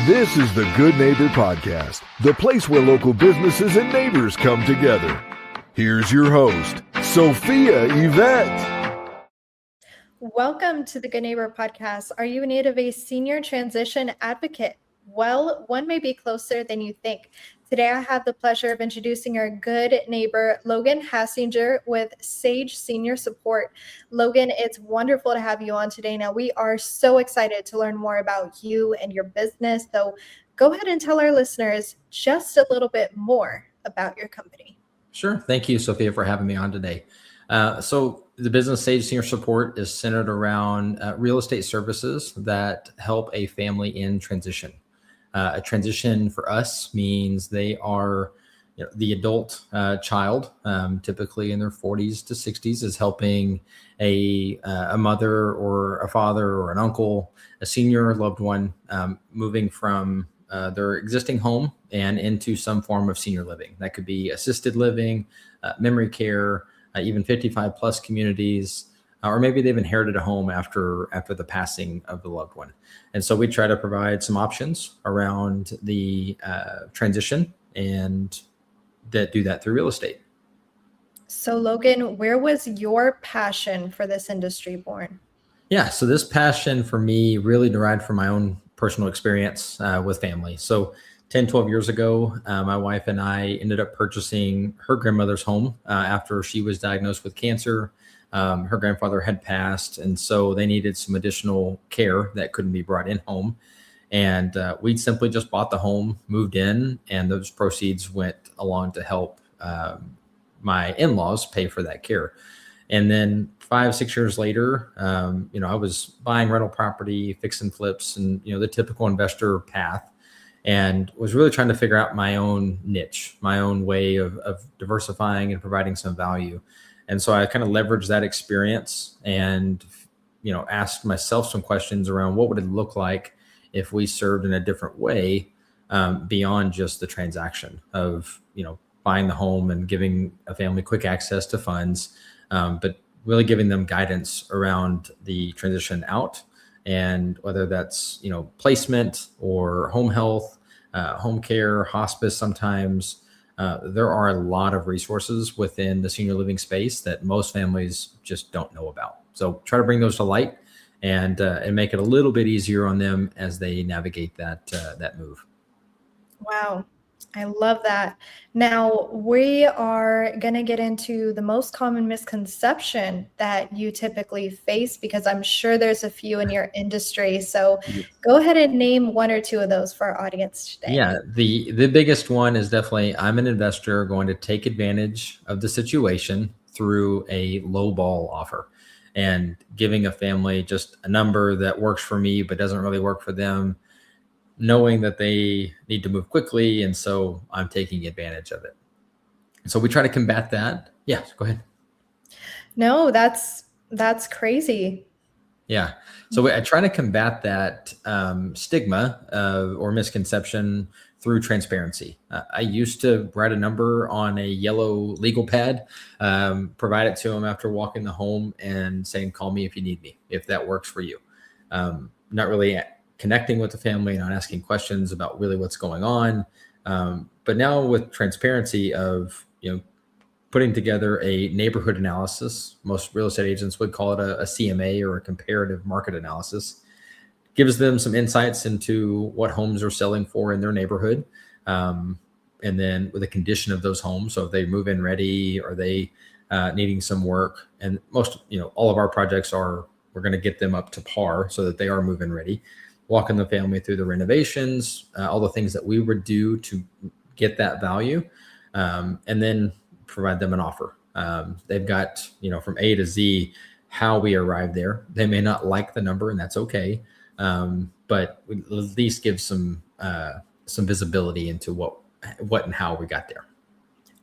This is the Good Neighbor Podcast, the place where local businesses and neighbors come together. Here's your host, Sophia Yvette. Welcome to the Good Neighbor Podcast. Are you in need of a senior transition advocate? Well, one may be closer than you think. Today, I have the pleasure of introducing our good neighbor, Logan Hassinger with Sage Senior Support. Logan, it's wonderful to have you on today. Now, we are so excited to learn more about you and your business. So go ahead and tell our listeners just a little bit more about your company. Sure. Thank you, Sophia, for having me on today. So the business Sage Senior Support is centered around real estate services that help a family in transition. A transition for us means they are, the adult child, typically in their 40s to 60s, is helping a mother or a father or an uncle, a senior loved one, moving from their existing home and into some form of senior living. That could be assisted living, memory care, even 55 plus communities, or maybe they've inherited a home after the passing of the loved one. And so we try to provide some options around the transition and that do that through real estate. So Logan, where was your passion for this industry born? Yeah, so this passion for me really derived from my own personal experience with family. So 10, 12 years ago, my wife and I ended up purchasing her grandmother's home after she was diagnosed with cancer. Her grandfather had passed, and so they needed some additional care that couldn't be brought in home. And we simply just bought the home, moved in, and those proceeds went along to help my in-laws pay for that care. And then 5-6 years later, I was buying rental property, fixing flips, and the typical investor path, and was really trying to figure out my own niche, my own way of diversifying and providing some value. And so I kind of leveraged that experience and, asked myself some questions around what would it look like if we served in a different way beyond just the transaction of, buying the home and giving a family quick access to funds, but really giving them guidance around the transition out, and whether that's, placement or home health, home care, hospice sometimes. There are a lot of resources within the senior living space that most families just don't know about. So try to bring those to light and make it a little bit easier on them as they navigate that move. Wow. I love that. Now, we are going to get into the most common misconception that you typically face, because I'm sure there's a few in your industry. So go ahead and name one or two of those for our audience today. Yeah, the biggest one is definitely, I'm an investor going to take advantage of the situation through a low ball offer, and giving a family just a number that works for me but doesn't really work for them, knowing that they need to move quickly. And so I'm taking advantage of it. So we try to combat that. Yeah, go ahead. No, that's crazy. Yeah. So I try to combat that stigma or misconception through transparency. I used to write a number on a yellow legal pad, provide it to them after walking the home and saying, call me if you need me, if that works for you. Not really connecting with the family, not asking questions about really what's going on. But now with transparency of, putting together a neighborhood analysis, most real estate agents would call it a CMA, or a comparative market analysis, gives them some insights into what homes are selling for in their neighborhood. And then with the condition of those homes. So if they move in ready, or they needing some work, and most, all of our projects we're going to get them up to par so that they are move-in ready. Walking the family through the renovations, all the things that we would do to get that value, and then provide them an offer. They've got, from A to Z, how we arrived there. They may not like the number, and that's okay. But we at least give some visibility into what and how we got there.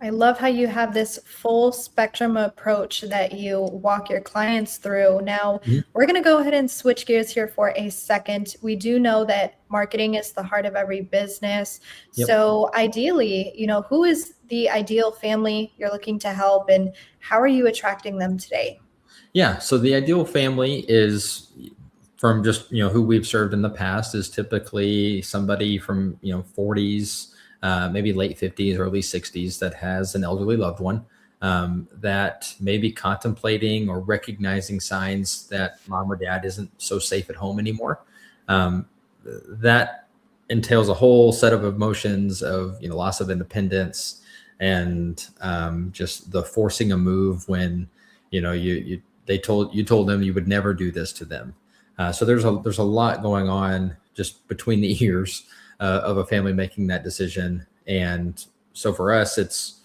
I love how you have this full spectrum approach that you walk your clients through. Now, we're going to go ahead and switch gears here for a second. We do know that marketing is the heart of every business. Yep. So ideally, who is the ideal family you're looking to help, and how are you attracting them today? Yeah, so the ideal family is from just, who we've served in the past is typically somebody from, 40s, maybe late 50s, early 60s that has an elderly loved one that may be contemplating or recognizing signs that mom or dad isn't so safe at home anymore. That entails a whole set of emotions of, loss of independence and just the forcing a move when, they told them you would never do this to them. So there's a lot going on just between the ears of a family making that decision. And so for us, it's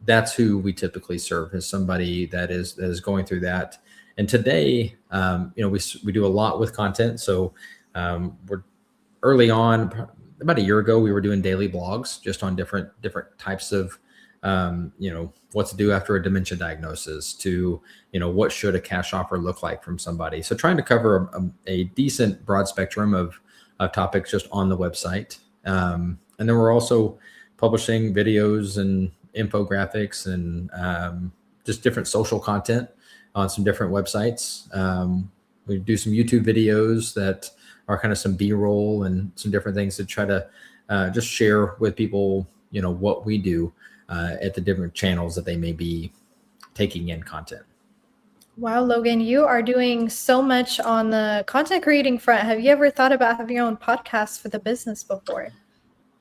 that's who we typically serve, is somebody that is going through that. And today, we do a lot with content. So we're early on, about a year ago, we were doing daily blogs just on different types of what to do after a dementia diagnosis to, what should a cash offer look like from somebody. So trying to cover a decent broad spectrum of topics just on the website. And then we're also publishing videos and infographics and just different social content on some different websites. We do some YouTube videos that are kind of some B-roll and some different things to try to just share with people, what we do at the different channels that they may be taking in content. Wow, Logan, you are doing so much on the content creating front. Have you ever thought about having your own podcast for the business before?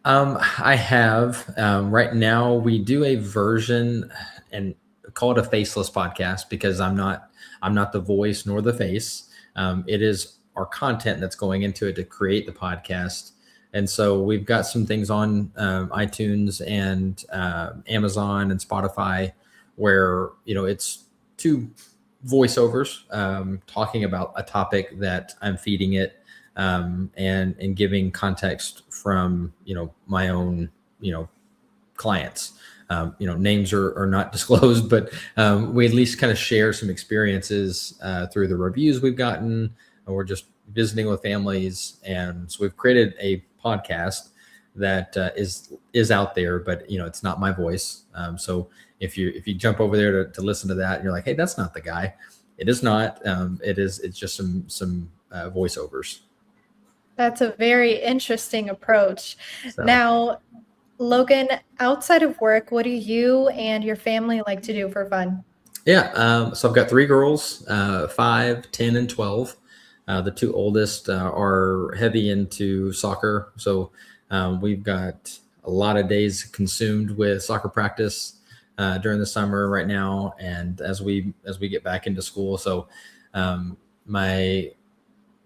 I have. Right now, we do a version and call it a faceless podcast because I'm not the voice nor the face. It is our content that's going into it to create the podcast. And so we've got some things on iTunes and Amazon and Spotify where, it's two voiceovers talking about a topic that I'm feeding it and giving context from, my own, clients. Names are not disclosed, but we at least kind of share some experiences through the reviews we've gotten, and we're just visiting with families. And so we've created a podcast that is out there, but it's not my voice. So if you jump over there to listen to that and you're like, hey, that's not the guy, it is not. It's just some voiceovers. That's a very interesting approach. So. Now, Logan, outside of work, what do you and your family like to do for fun? Yeah. So I've got 3 girls, 5, 10, and 12. The 2 oldest are heavy into soccer. So we've got a lot of days consumed with soccer practice during the summer right now. And as we get back into school. So my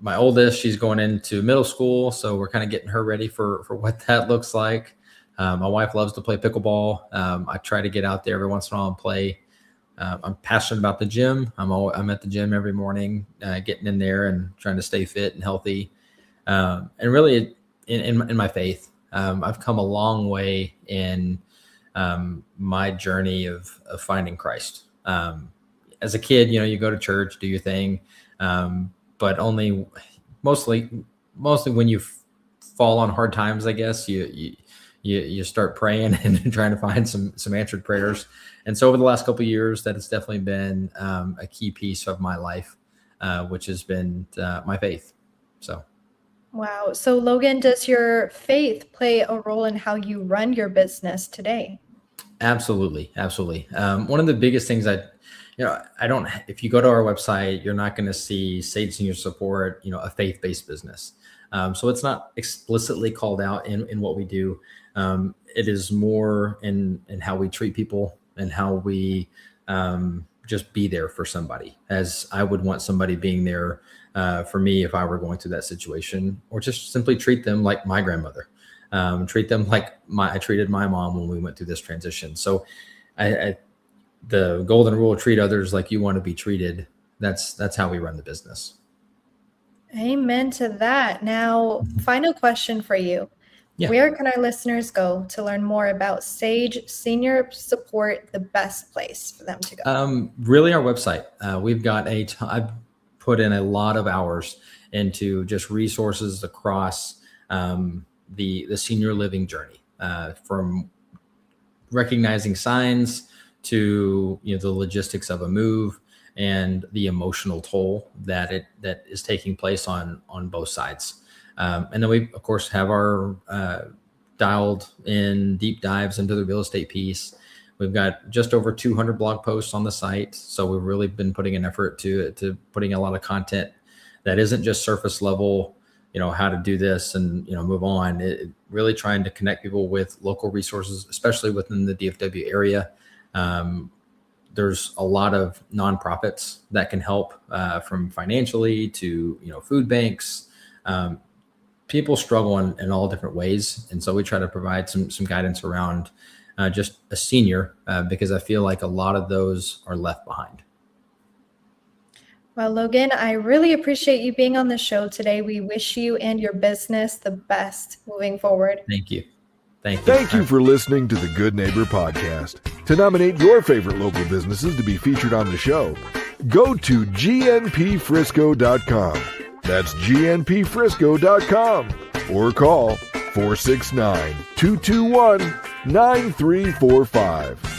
oldest, she's going into middle school. So we're kind of getting her ready for what that looks like. My wife loves to play pickleball. I try to get out there every once in a while and play. I'm passionate about the gym. I'm at the gym every morning, getting in there and trying to stay fit and healthy. And really in my faith, I've come a long way in my journey of finding Christ. As a kid, you go to church, do your thing. But mostly when you fall on hard times, I guess you start praying and trying to find some answered prayers. And so over the last couple of years, that has definitely been a key piece of my life, which has been my faith. So. Wow. So Logan, does your faith play a role in how you run your business today? Absolutely. One of the biggest things if you go to our website, you're not going to see Sage Senior Support, a faith-based business. So it's not explicitly called out in what we do. It is more in how we treat people and how we just be there for somebody, as I would want somebody being there for me if I were going through that situation, or just simply treat them like my grandmother, treat them like I treated my mom when we went through this transition. So the golden rule, treat others like you want to be treated. That's how we run the business. Amen to that. Now, final question for you. Yeah. Where can our listeners go to learn more about Sage Senior Support, the best place for them to go? Really our website. We've got I've put in a lot of hours into just resources across the senior living journey, from recognizing signs to the logistics of a move, and the emotional toll that is taking place on both sides. And then we, of course, have our dialed in deep dives into the real estate piece. We've got just over 200 blog posts on the site. So we've really been putting an effort to putting a lot of content that isn't just surface level, how to do this and, move on. Really trying to connect people with local resources, especially within the DFW area. There's a lot of nonprofits that can help from financially to, food banks. People struggle in all different ways. And so we try to provide some guidance around just a senior because I feel like a lot of those are left behind. Well, Logan, I really appreciate you being on the show today. We wish you and your business the best moving forward. Thank you. Thank you for listening to the Good Neighbor Podcast. To nominate your favorite local businesses to be featured on the show, go to gnpfrisco.com. That's gnpfrisco.com or call 469-221-9345.